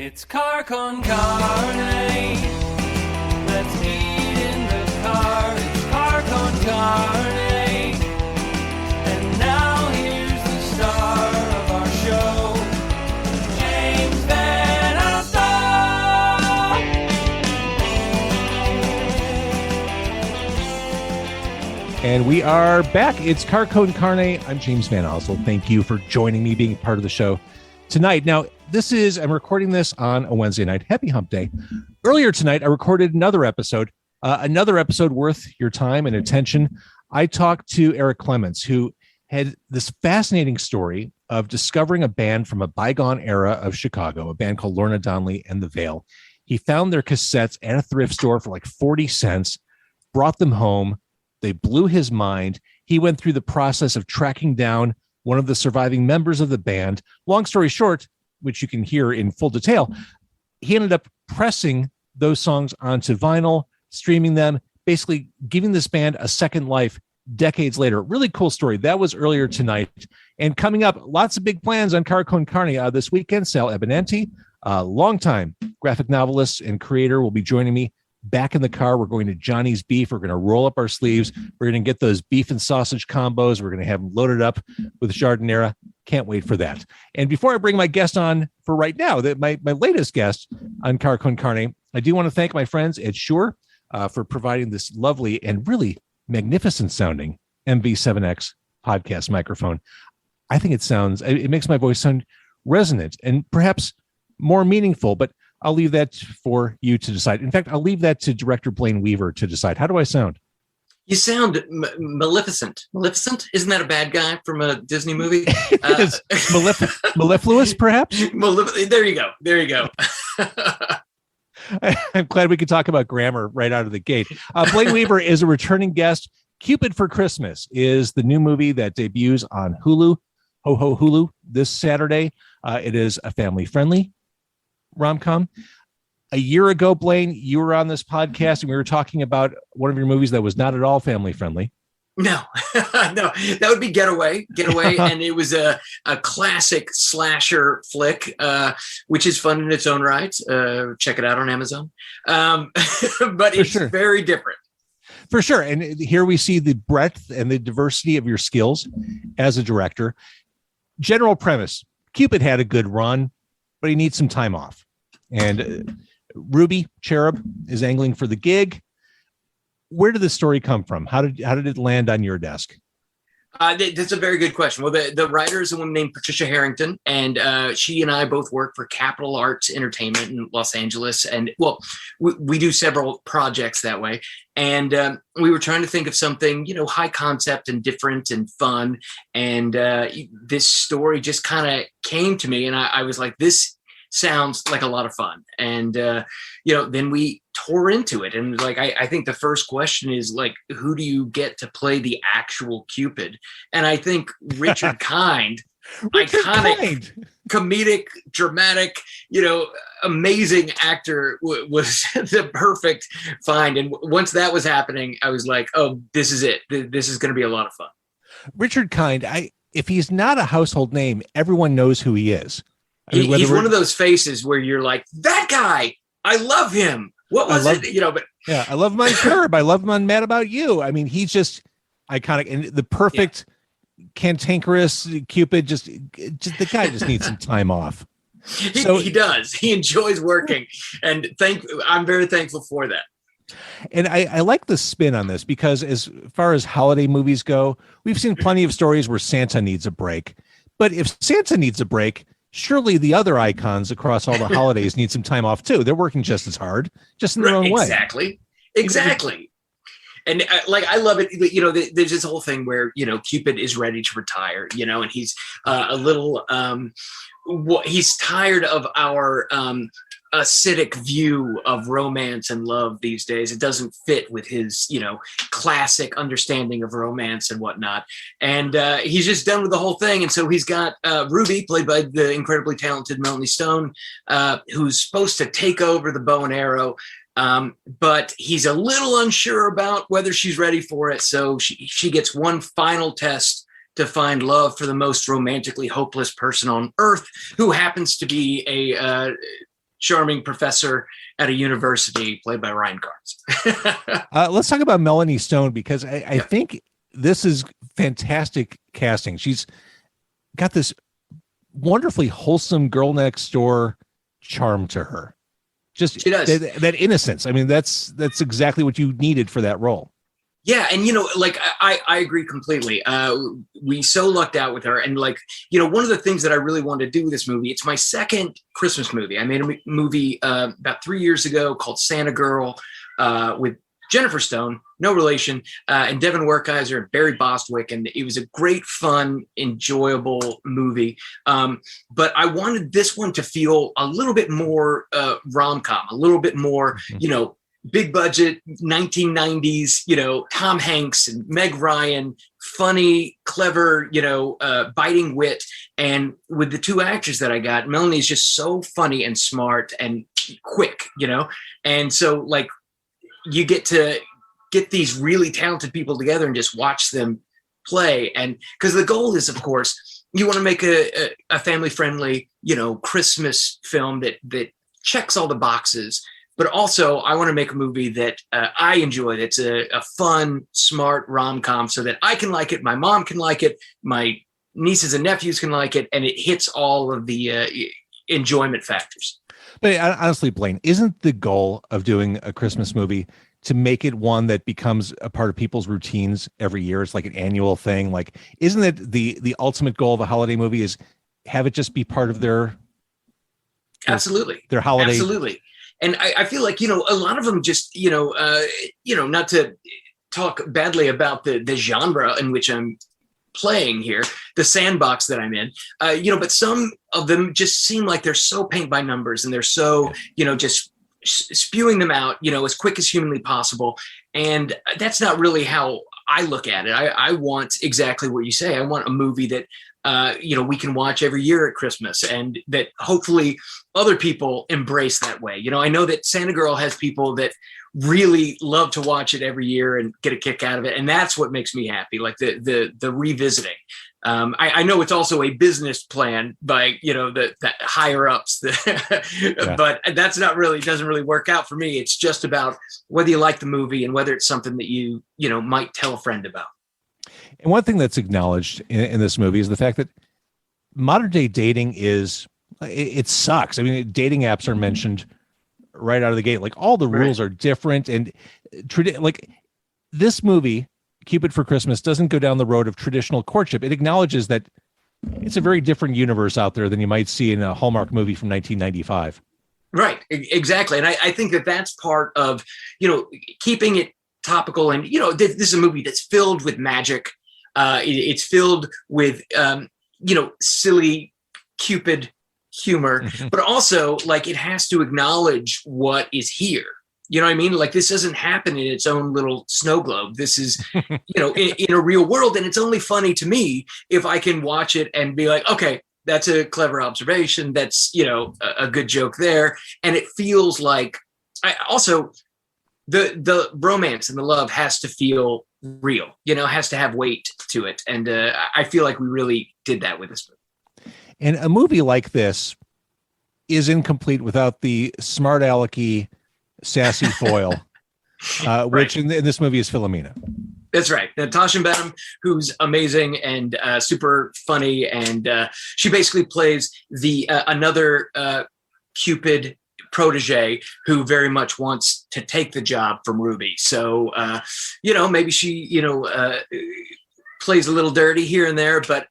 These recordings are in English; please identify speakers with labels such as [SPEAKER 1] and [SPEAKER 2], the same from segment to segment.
[SPEAKER 1] It's Car Con Carne. Let's eat in the car. It's Car Con Carne. And now here's the star of our show, James Van Alstyne.
[SPEAKER 2] And we are back. It's Car Con Carne. I'm James Van Alstyne. Thank you for joining me, being part of the show tonight. Now, I'm recording this on a Wednesday night. Happy Hump Day. Earlier tonight, I recorded another episode worth your time and attention. I talked to Eric Clements, who had this fascinating story of discovering a band from a bygone era of Chicago, a band called Lorna Donnelly and the Veil. He found their cassettes at a thrift store for like 40 cents, brought them home. They blew his mind. He went through the process of tracking down one of the surviving members of the band. Long story short, which you can hear in full detail, he ended up pressing those songs onto vinyl, streaming them, basically giving this band a second life decades later. Really cool story. That was earlier tonight. And coming up, lots of big plans on Car Con Carne this weekend. Sal Ebenanti, a longtime graphic novelist and creator, will be joining me back in the car. We're going to Johnny's Beef. We're going to roll up our sleeves. We're going to get those beef and sausage combos. We're going to have them loaded up with Jardinera. Can't wait for that. And before I bring my guest on for right now, my latest guest on Car Con Carne, I do want to thank my friends at Shure for providing this lovely and really magnificent sounding MV7X podcast microphone. I think it makes my voice sound resonant and perhaps more meaningful, but I'll leave that for you to decide. In fact, I'll leave that to director Blayne Weaver to decide. How do I sound?
[SPEAKER 3] You sound Maleficent. Maleficent? Isn't that a bad guy from a Disney movie?
[SPEAKER 2] Mellifluous, perhaps?
[SPEAKER 3] There you go. There you go.
[SPEAKER 2] I'm glad we could talk about grammar right out of the gate. Blayne Weaver is a returning guest. Cupid for Christmas is the new movie that debuts on Hulu, Hulu, this Saturday. It is a family-friendly rom-com. A year ago, Blayne, you were on this podcast and we were talking about one of your movies that was not at all family-friendly.
[SPEAKER 3] No, no, that would be Getaway. And it was a classic slasher flick, which is fun in its own right. Check it out on Amazon. But it's very different.
[SPEAKER 2] For sure. And here we see the breadth and the diversity of your skills as a director. General premise: Cupid had a good run, but he needs some time off. And Ruby Cherub is angling for the gig. Where did the story come from? How did it land on your desk?
[SPEAKER 3] That's a very good question. Well, the writer is a woman named Patricia Harrington, and she and I both work for Capital Arts Entertainment in Los Angeles. And well, we do several projects that way. And we were trying to think of something, high concept and different and fun. And this story just kind of came to me, and I was like, this sounds like a lot of fun. And then we tore into it, and I think the first question is who do you get to play the actual Cupid? And I think Richard Kind, iconic, comedic, dramatic, amazing actor was the perfect find. And once that was happening, I was like, oh, this is it. This is going to be a lot of fun.
[SPEAKER 2] Richard Kind, if he's not a household name, everyone knows who he is.
[SPEAKER 3] He's one of those faces where you're like, that guy, I love him. What was it? But
[SPEAKER 2] yeah, I love him on Curb. I love him on Mad About You. I mean, he's just iconic and the perfect cantankerous Cupid. Just the guy just needs some time off.
[SPEAKER 3] He does. He enjoys working, and I'm very thankful for that.
[SPEAKER 2] And I like the spin on this because as far as holiday movies go, we've seen plenty of stories where Santa needs a break. But if Santa needs a break, surely the other icons across all the holidays need some time off too. They're working just as hard, just in their own way.
[SPEAKER 3] Exactly. And I love it. There's this whole thing where, Cupid is ready to retire, and he's a little, he's tired of our acidic view of romance and love these days. It doesn't fit with his, classic understanding of romance and whatnot. And he's just done with the whole thing. And so he's got Ruby, played by the incredibly talented Melanie Stone, who's supposed to take over the bow and arrow. But he's a little unsure about whether she's ready for it. So she gets one final test to find love for the most romantically hopeless person on earth, who happens to be a charming professor at a university played by Ryan Carnes.
[SPEAKER 2] Let's talk about Melanie Stone, because I think this is fantastic casting. She's got this wonderfully wholesome girl next door charm to her. Just
[SPEAKER 3] she does.
[SPEAKER 2] That innocence. I mean, that's exactly what you needed for that role.
[SPEAKER 3] Yeah. And, like I agree completely. We so lucked out with her. And like, one of the things that I really wanted to do with this movie, it's my second Christmas movie. I made a movie about 3 years ago called Santa Girl with Jennifer Stone, no relation, and Devin Werkheiser and Barry Bostwick. And it was a great, fun, enjoyable movie. But I wanted this one to feel a little bit more rom-com, a little bit more, big budget 1990s, Tom Hanks and Meg Ryan, funny, clever, biting wit. And with the two actors that I got, Melanie is just so funny and smart and quick, and so like you get to get these really talented people together and just watch them play. And because the goal is, of course, you want to make a family friendly, Christmas film that checks all the boxes. But also, I want to make a movie that I enjoy. That's a fun, smart rom-com, so that I can like it, my mom can like it, my nieces and nephews can like it, and it hits all of the enjoyment factors.
[SPEAKER 2] But honestly, Blayne, isn't the goal of doing a Christmas movie to make it one that becomes a part of people's routines every year? It's like an annual thing. Like, isn't it the ultimate goal of a holiday movie is have it just be part of their
[SPEAKER 3] absolutely
[SPEAKER 2] their holiday?
[SPEAKER 3] Absolutely. And I feel like, a lot of them just, not to talk badly about the genre in which I'm playing here, the sandbox that I'm in, but some of them just seem like they're so paint by numbers, and they're so, just spewing them out, as quick as humanly possible. And that's not really how I look at it. I want exactly what you say. I want a movie that, we can watch every year at Christmas, and that hopefully other people embrace that way. I know that Santa Girl has people that really love to watch it every year and get a kick out of it. And that's what makes me happy. Like the revisiting. I know it's also a business plan by, the higher ups, but that's not really, doesn't really work out for me. It's just about whether you like the movie and whether it's something that you might tell a friend about.
[SPEAKER 2] And one thing that's acknowledged in this movie is the fact that modern day dating it sucks. I mean, dating apps are mentioned right out of the gate. Like, all the rules are different, and like this movie, Cupid for Christmas, doesn't go down the road of traditional courtship. It acknowledges that it's a very different universe out there than you might see in a Hallmark movie from 1995.
[SPEAKER 3] Right. Exactly. And I think that that's part of, keeping it topical. And, this is a movie that's filled with magic. It's filled with, silly Cupid humor, but also like it has to acknowledge what is here. You know what I mean? Like, this doesn't happen in its own little snow globe. This is, in a real world. And it's only funny to me if I can watch it and be like, okay, that's a clever observation. That's, a good joke there. And it feels like the romance and the love has to feel real, has to have weight to it. And I feel like we really did that with this movie.
[SPEAKER 2] And a movie like this is incomplete without the smart alecky, sassy foil, which in this movie is Philomena.
[SPEAKER 3] That's right. Natasha Benham, who's amazing and super funny. And she basically plays the another Cupid protege who very much wants to take the job from Ruby. So, maybe she, plays a little dirty here and there, but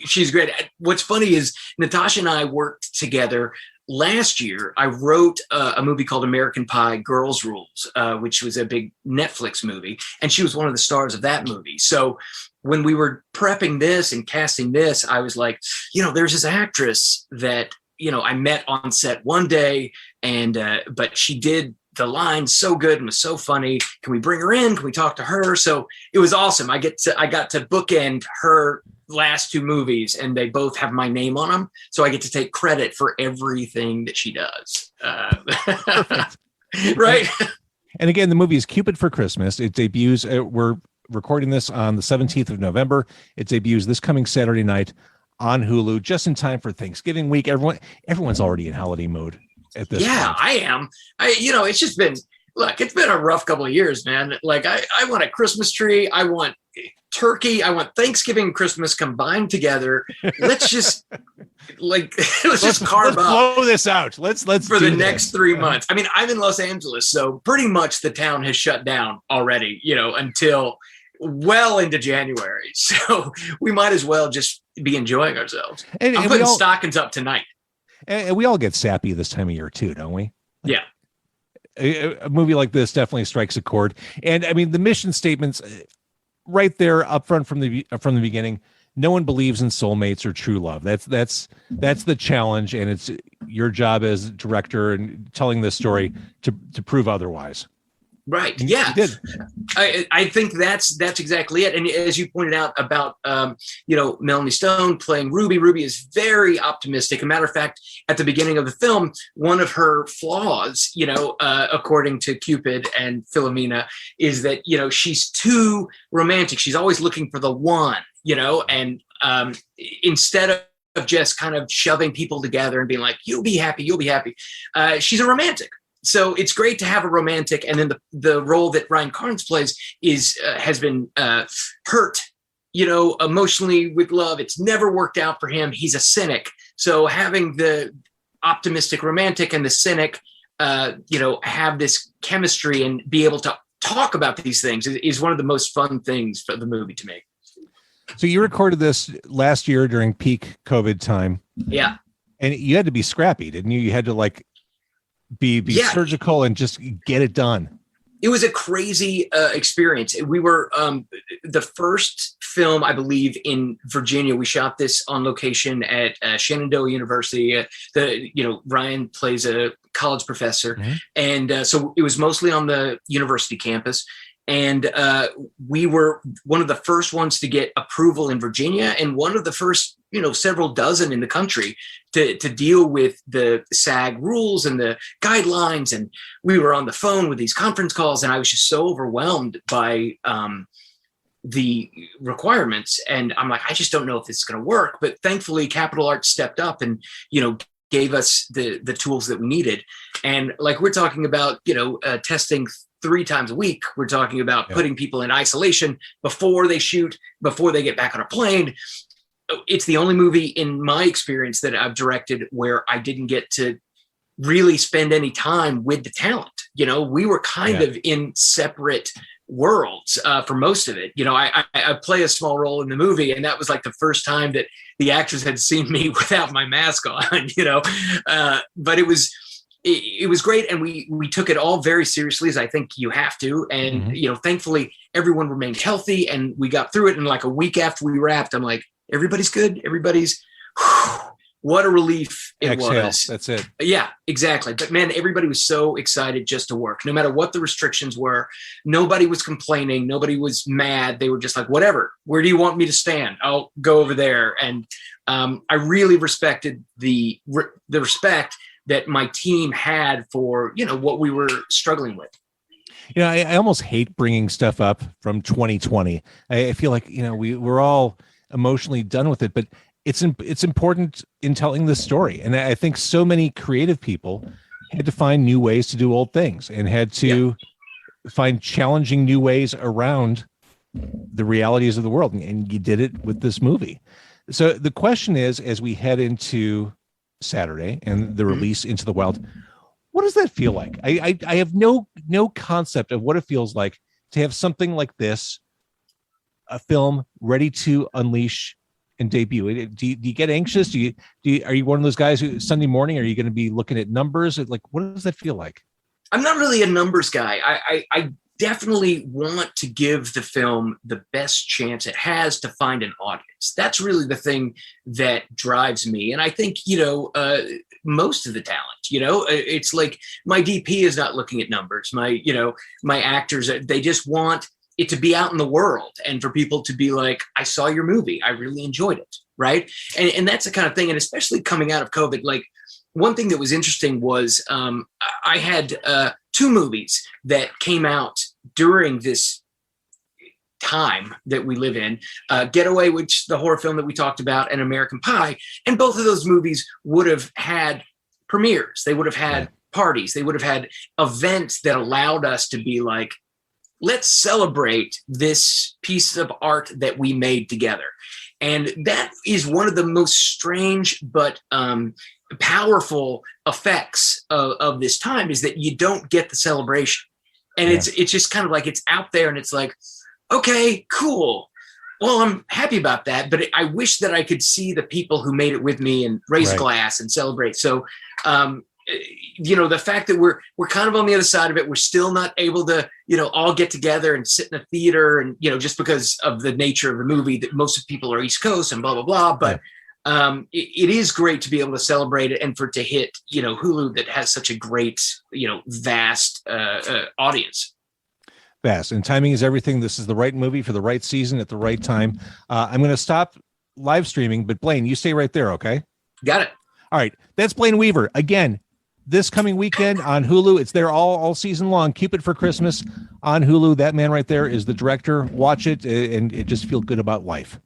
[SPEAKER 3] she's great. What's funny is Natasha and I worked together last year. I wrote a movie called American Pie Girls Rules, which was a big Netflix movie. And she was one of the stars of that movie. So when we were prepping this and casting this, I was like, there's this actress that, I met on set one day, and but she did the line so good and was so funny. Can we bring her in? Can we talk to her? So it was awesome. I got to bookend her last two movies, and they both have my name on them. So I get to take credit for everything that she does. Right.
[SPEAKER 2] And again, the movie is Cupid for Christmas. It debuts. We're recording this on the 17th of November. It debuts this coming Saturday night on Hulu, just in time for Thanksgiving week. Everyone's already in holiday mood. at this
[SPEAKER 3] Yeah,
[SPEAKER 2] point.
[SPEAKER 3] I am. It's just been, look, it's been a rough couple of years, man. Like I want a Christmas tree. I want turkey. I want Thanksgiving and Christmas combined together. Let's just let's carve up.
[SPEAKER 2] Blow this out. Let's
[SPEAKER 3] for the next 3 months. I mean, I'm in Los Angeles, so pretty much the town has shut down already, until well into January. So we might as well just be enjoying ourselves. I'm putting stockings up tonight.
[SPEAKER 2] And we all get sappy this time of year too, don't we?
[SPEAKER 3] Yeah.
[SPEAKER 2] A movie like this definitely strikes a chord. And I mean, the mission statements right there up front from the beginning. No one believes in soulmates or true love. That's the challenge, and it's your job as director and telling this story to prove otherwise.
[SPEAKER 3] Right.
[SPEAKER 2] And
[SPEAKER 3] yeah.
[SPEAKER 2] you did.
[SPEAKER 3] I think that's exactly it. And as you pointed out about, Melanie Stone playing Ruby, Ruby is very optimistic. As a matter of fact, at the beginning of the film, one of her flaws, according to Cupid and Philomena, is that, she's too romantic. She's always looking for the one, and instead of just kind of shoving people together and being like, you'll be happy. She's a romantic. So it's great to have a romantic, and then the role that Ryan Carnes plays has been hurt, emotionally with love. It's never worked out for him. He's a cynic. So having the optimistic romantic and the cynic, have this chemistry and be able to talk about these things is one of the most fun things for the movie to me.
[SPEAKER 2] So you recorded this last year during peak COVID time.
[SPEAKER 3] Yeah.
[SPEAKER 2] And you had to be scrappy, didn't you? You had to be surgical and just get it done.
[SPEAKER 3] It was a crazy experience. We were the first film, I believe, in Virginia. We shot this on location at Shenandoah University. Ryan plays a college professor. Mm-hmm. And so it was mostly on the university campus. And we were one of the first ones to get approval in Virginia, and one of the first, several dozen in the country to deal with the SAG rules and the guidelines. And we were on the phone with these conference calls, and I was just so overwhelmed by the requirements. And I'm like, I just don't know if this is going to work. But thankfully, Capital Arts stepped up and, gave us the tools that we needed. And like we're talking about, testing 3 times a week. We're talking about putting people in isolation before they shoot, before they get back on a plane. It's the only movie in my experience that I've directed where I didn't get to really spend any time with the talent. We were kind of in separate worlds for most of it. I play a small role in the movie, and that was like the first time that the actors had seen me without my mask on, but it was great. And we took it all very seriously, as I think you have to. And, thankfully everyone remained healthy, and we got through it. And like a week after we wrapped, I'm like, everybody's good. What a relief it was.
[SPEAKER 2] That's it.
[SPEAKER 3] Yeah, exactly. But man, everybody was so excited just to work, no matter what the restrictions were. Nobody was complaining. Nobody was mad. They were just like, whatever, where do you want me to stand? I'll go over there. And I really respected the respect that my team had for, what we were struggling with.
[SPEAKER 2] I almost hate bringing stuff up from 2020. I feel like, we're all emotionally done with it, but it's important in telling this story. And I think so many creative people had to find new ways to do old things and had to find challenging new ways around the realities of the world. And you did it with this movie. So the question is, as we head into Saturday and the release into the wild, what does that feel like? I have no concept of what it feels like to have something like this, a film ready to unleash and debut. Do you get anxious? Are you one of those guys who Sunday morning, are you going to be looking at numbers? Like, what does that feel like?
[SPEAKER 3] I'm not really a numbers guy. I definitely want to give the film the best chance it has to find an audience. That's really the thing that drives me. And I think, most of the talent, it's like my DP is not looking at numbers. My actors, they just want it to be out in the world and for people to be like, I saw your movie. I really enjoyed it. Right. And that's the kind of thing. And especially coming out of COVID, like one thing that was interesting was I had 2 movies that came out during this time that we live in, Getaway, which the horror film that we talked about, and American Pie. And both of those movies would have had premieres. They would have had parties. They would have had events that allowed us to be like, let's celebrate this piece of art that we made together. And that is one of the most strange but powerful effects of this time, is that you don't get the celebration. And it's just kind of like, it's out there and it's like, okay, cool. Well, I'm happy about that, but I wish that I could see the people who made it with me and raise a glass and celebrate. So, the fact that we're kind of on the other side of it, we're still not able to, all get together and sit in a theater, and, just because of the nature of the movie, that most of people are East Coast and blah, blah, blah. But it is great to be able to celebrate it, and for it to hit, Hulu, that has such a great, vast audience.
[SPEAKER 2] Fast, and timing is everything. This is the right movie for the right season at the right time. I'm going to stop live streaming, but Blayne, you stay right there, okay?
[SPEAKER 3] Got it.
[SPEAKER 2] All right, that's Blayne Weaver again this coming weekend on Hulu. It's there all season long. Cupid for Christmas on Hulu. That man right there is the director. Watch it and just feel good about life.